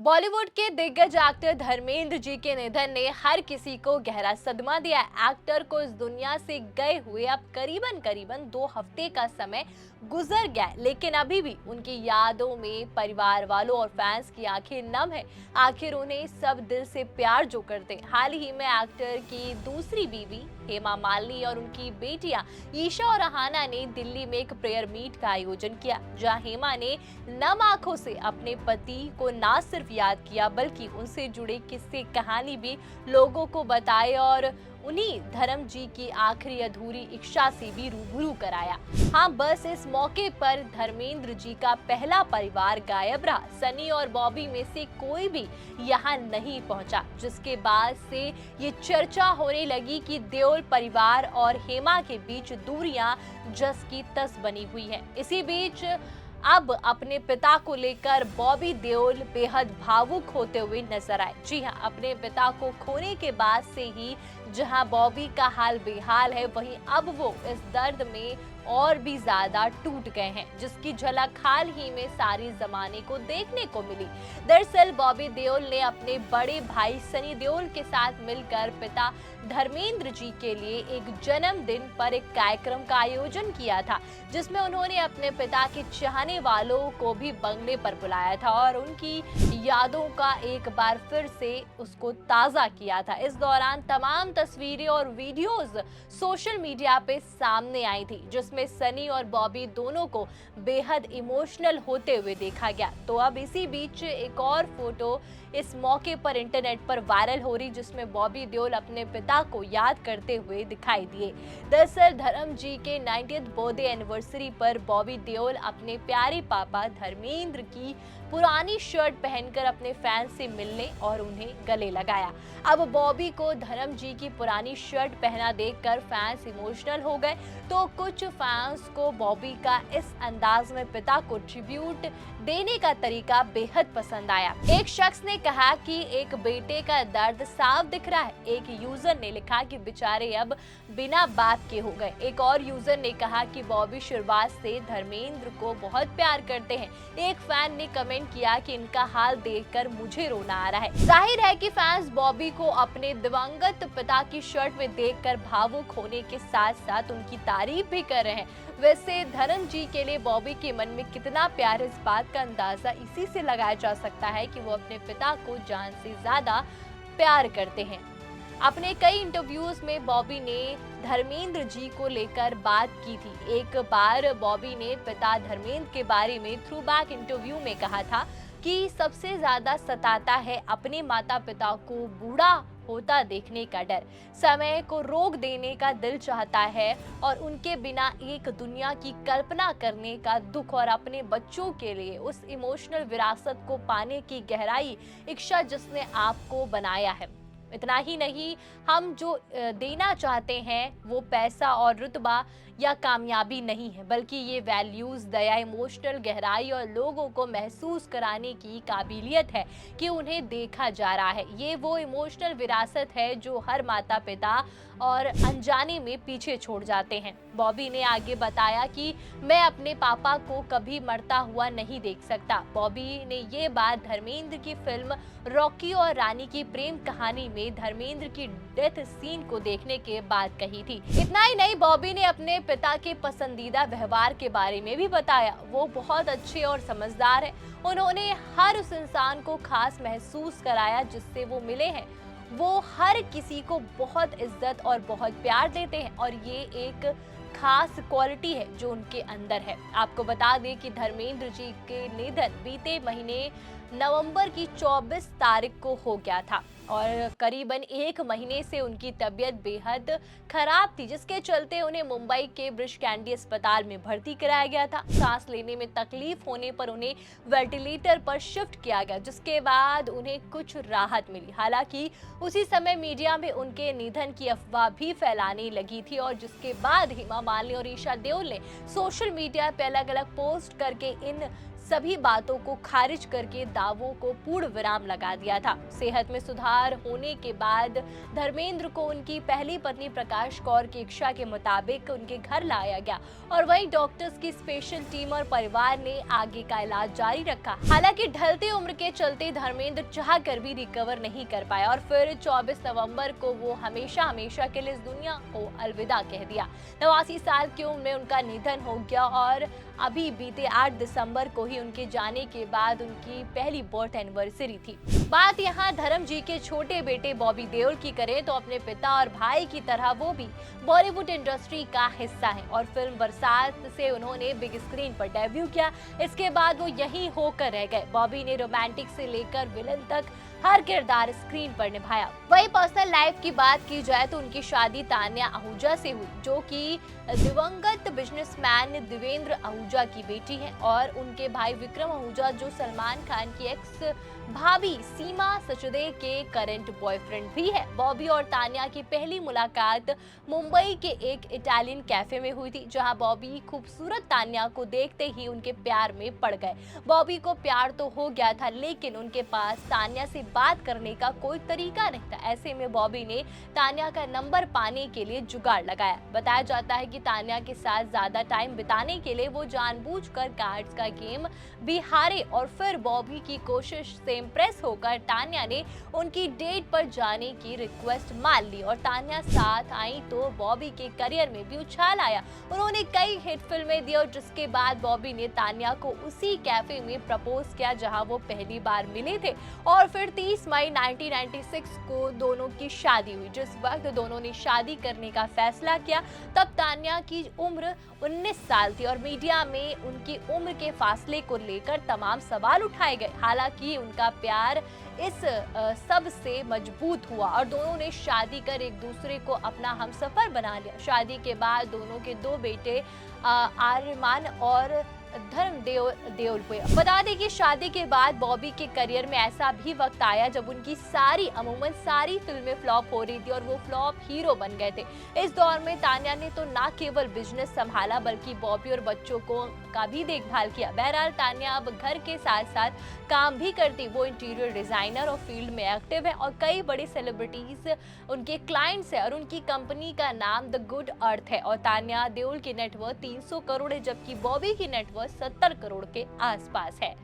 बॉलीवुड के दिग्गज एक्टर धर्मेंद्र जी के निधन ने हर किसी को गहरा सदमा दिया। एक्टर को इस दुनिया से गए हुए अब करीबन करीबन 2 हफ्ते का समय गुजर गया है, लेकिन अभी भी उनकी यादों में परिवार वालों और फैंस की आंखें नम है। आखिर उन्हें सब दिल से प्यार जो करते। हाल ही में एक्टर की दूसरी बीवी हेमा मालिनी और उनकी बेटियां ईशा और अहाना ने दिल्ली में एक प्रेयर मीट का आयोजन किया, जहां हेमा ने नम आंखों से अपने पति को ना सिर्फ याद किया बल्कि उनसे जुड़े किस्से कहानी भी लोगों को बताए और उन्हीं धर्म जी की आखिरी अधूरी इच्छा से भी रूबरू कराया। हाँ, बस इस मौके पर धर्मेंद्र जी का पहला परिवार गायब रहा। सनी और बॉबी में से कोई भी यहाँ नहीं पहुंचा, जिसके बाद से ये चर्चा होने लगी कि देओल परिवार और हेमा के बीच दूरियां जस की तस बनी हुई है। इसी बीच अब अपने पिता को लेकर बॉबी देओल बेहद भावुक होते हुए नजर आए। जी हां, अपने पिता को खोने के बाद से ही जहां बॉबी का हाल बेहाल है, वहीं अब वो इस दर्द में और भी ज्यादा टूट गए हैं, जिसकी झलक हाल ही में सारी जमाने को देखने को मिली। दरअसल बॉबी देओल ने अपने बड़े भाई सनी देओल के साथ मिलकर पिता धर्मेंद्र जी के लिए एक जन्मदिन पर एक कार्यक्रम का आयोजन किया था, जिसमें उन्होंने अपने पिता के चाहने वालों को भी बंगले पर बुलाया था और उनकी यादों का एक बार फिर से उसको ताजा किया था। इस दौरान तमाम तस्वीरें और वीडियोस सोशल मीडिया पे सामने आई थी, जिसमें सनी और बॉबी दोनों को बेहद इमोशनल होते हुए देखा गया। तो अब इसी बीच एक और फोटो इस मौके पर इंटरनेट पर वायरल हो रही, जिसमें बॉबी देओल अपने पिता को याद करते हुए दिखाई दिए। दरअसल धर्म जी के 90th बर्थडे एनिवर्सरी पर बॉबी देओल अपने प्यारे पापा धर्मेंद्र की पुरानी शर्ट पहनकर अपने फैंस से मिलने और उन्हें गले लगाया। अब बॉबी को धर्म जी की पुरानी शर्ट पहना देखकर फैंस इमोशनल हो गए, तो कुछ फैंस को बॉबी का इस अंदाज में पिता को ट्रिब्यूट देने का तरीका बेहद पसंद आया। एक शख्स ने कहा कि एक बेटे का दर्द साफ दिख रहा है। एक यूजर ने लिखा कि बेचारे अब बिना बाप के हो गए। एक और यूजर ने कहा कि बॉबी शुरुआत से धर्मेंद्र को बहुत प्यार करते हैं। एक फैन ने कमेंट किया कि इनका हाल देखकर मुझे रोना आ रहा है। जाहिर है कि फैंस बॉबी को अपने दिवंगत पिता की शर्ट में देखकर भावुक होने के साथ साथ उनकी तारीफ भी कर रहे हैं। वैसे धर्म जी के लिए बॉबी के मन में कितना प्यार है, इस बात का अंदाजा इसी से लगाया जा सकता है कि वो अपने पिता को जान से ज्यादा प्यार करते हैं। अपने कई इंटरव्यूज में बॉबी ने धर्मेंद्र जी को लेकर बात की थी। एक बार बॉबी ने पिता धर्मेंद्र के बारे में थ्रूबैक इंटरव्यू में कहा था कि सबसे ज्यादा सताता है अपने माता पिता को बूढ़ा होता देखने का डर। समय को रोक देने का दिल चाहता है और उनके बिना एक दुनिया की कल्पना करने का दुख, और अपने बच्चों के लिए उस इमोशनल विरासत को पाने की गहराई इच्छा जिसने आपको बनाया है। इतना ही नहीं, हम जो देना चाहते हैं वो पैसा और रुतबा या कामयाबी नहीं है, बल्कि ये वैल्यूज, दया, इमोशनल गहराई और लोगों को महसूस कराने की काबिलियत है कि उन्हें देखा जा रहा है। ये वो इमोशनल विरासत है जो हर माता पिता और अनजाने में पीछे छोड़ जाते हैं। बॉबी ने आगे बताया कि मैं अपने पापा को कभी मरता हुआ नहीं देख सकता। बॉबी ने ये बात धर्मेंद्र की फिल्म रॉकी और रानी की प्रेम कहानी में धर्मेंद्र की डेथ सीन को देखने के बाद कही थी। इतना ही नहीं, बॉबी ने अपने पिता के पसंदीदा व्यवहार के बारे में भी बताया। वो बहुत अच्छे और समझदार हैं। उन्होंने हर उस इंसान को खास महसूस कराया जिससे वो मिले हैं। वो हर किसी को बहुत इज्जत और बहुत प्यार देते हैं और ये एक खास क्वालिटी है जो उनके अंदर है। आपको बता दें कि धर्मेंद्र जी के निधन बीते महीने नवंबर की 24 तारीख को हो गया था और करीबन 1 महीने से उनकी तबीयत बेहद खराब थी, जिसके चलते उन्हें मुंबई के ब्रिश कैंडी अस्पताल में भर्ती कराया गया था। सांस लेने में तकलीफ होने पर उन्हें वेंटिलेटर पर शिफ्ट किया गया, जिसके बाद उन्हें कुछ राहत मिली। हालांकि उसी समय मीडिया में उनके निधन की अफवाह भी फैलाने लगी थी और जिसके बाद हेमा मालिनी और ईशा देओल ने सोशल मीडिया पर अलग अलग पोस्ट करके इन सभी बातों को खारिज करके दावों को पूर्ण विराम लगा दिया था। सेहत में सुधार होने के बाद धर्मेंद्र को उनकी पहली पत्नी प्रकाश कौर की इच्छा के मुताबिक उनके घर लाया गया और वहीं डॉक्टर्स की स्पेशल टीम और परिवार ने आगे का इलाज जारी रखा। हालांकि ढलती उम्र के चलते धर्मेंद्र चाह कर भी रिकवर नहीं कर पाया और फिर 24 नवंबर को वो हमेशा हमेशा के लिए इस दुनिया को अलविदा कह दिया। 89 साल की उम्र में उनका निधन हो गया और अभी बीते 8 दिसंबर को ही उनके जाने के बाद उनकी पहली बर्थ एनिवर्सरी थी। बात यहाँ धर्म जी के छोटे बेटे बॉबी देओल की करें तो अपने पिता और भाई की तरह वो भी बॉलीवुड इंडस्ट्री का हिस्सा है और फिल्म बरसात से उन्होंने बिग स्क्रीन पर डेब्यू किया। इसके बाद वो यहीं होकर रह गए। बॉबी ने रोमांटिक से लेकर विलन तक हर किरदार स्क्रीन पर निभाया। वही पर्सनल लाइफ की बात की जाए तो उनकी शादी तान्या आहूजा से हुई, जो कि दिवंगत बिजनेसमैन देवेंद्र आहूजा की बेटी है और उनके भाई विक्रम आहूजा जो सलमान खान की एक्स भाभी सीमा सचदेव के करंट बॉयफ्रेंड भी है। बॉबी और तान्या की पहली मुलाकात मुंबई के एक इटालियन कैफे में हुई थी, जहां बॉबी खूबसूरत तान्या को देखते ही उनके प्यार में पड़ गए। बॉबी को प्यार तो हो गया था, लेकिन उनके पास तान्या से बात करने का कोई तरीका नहीं था। ऐसे में बॉबी ने तान्या का नंबर पाने के लिए जुगाड़ लगाया। बताया जाता है कि तान्या के साथ ज्यादा टाइम बिताने के लिए वो जानबूझकर कार्ड्स का गेम भी हारे और फिर बॉबी की कोशिश से इम्प्रेस होकर तान्या ने उनकी डेट पर जाने की रिक्वेस्ट मान ली और तान्या साथ आई तो बॉबी के करियर में भी उछाल आया। उन्होंने कई हिट फिल्में दी और जिसके बाद बॉबी ने तान्या को उसी कैफे में प्रपोज किया जहां वो पहली बार मिले थे और फिर 30 मई 1996 को दोनों की शादी हुई। जिस वक्त दोनों ने शादी करने का फैसला किया तब तान्या की उम्र 19 साल थी और मीडिया में उनकी उम्र के फासले को लेकर तमाम सवाल उठाए गए। हालांकि उनका प्यार इस सब से मजबूत हुआ और दोनों ने शादी कर एक दूसरे को अपना हमसफर बना लिया। शादी के बाद दोनों के दो बेटे आर्यमान और धर्म देओल हुए। बता दें कि शादी के बाद बॉबी के करियर में ऐसा भी वक्त आया जब उनकी अमूमन सारी फिल्में फ्लॉप हो रही थी और वो फ्लॉप हीरो बन गए थे। इस दौर में तान्या ने तो ना केवल बिजनेस संभाला बल्कि बॉबी और बच्चों का भी देखभाल किया। बहरहाल तान्या अब घर के साथ साथ काम भी करती। वो इंटीरियर डिजाइनर और फील्ड में एक्टिव है और कई बड़े सेलिब्रिटीज उनके क्लाइंट्स है और उनकी कंपनी का नाम द गुड अर्थ है। और तान्या देओल की नेटवर्थ 300 करोड़ है जबकि बॉबी की नेटवर्थ 70 करोड़ के आसपास है।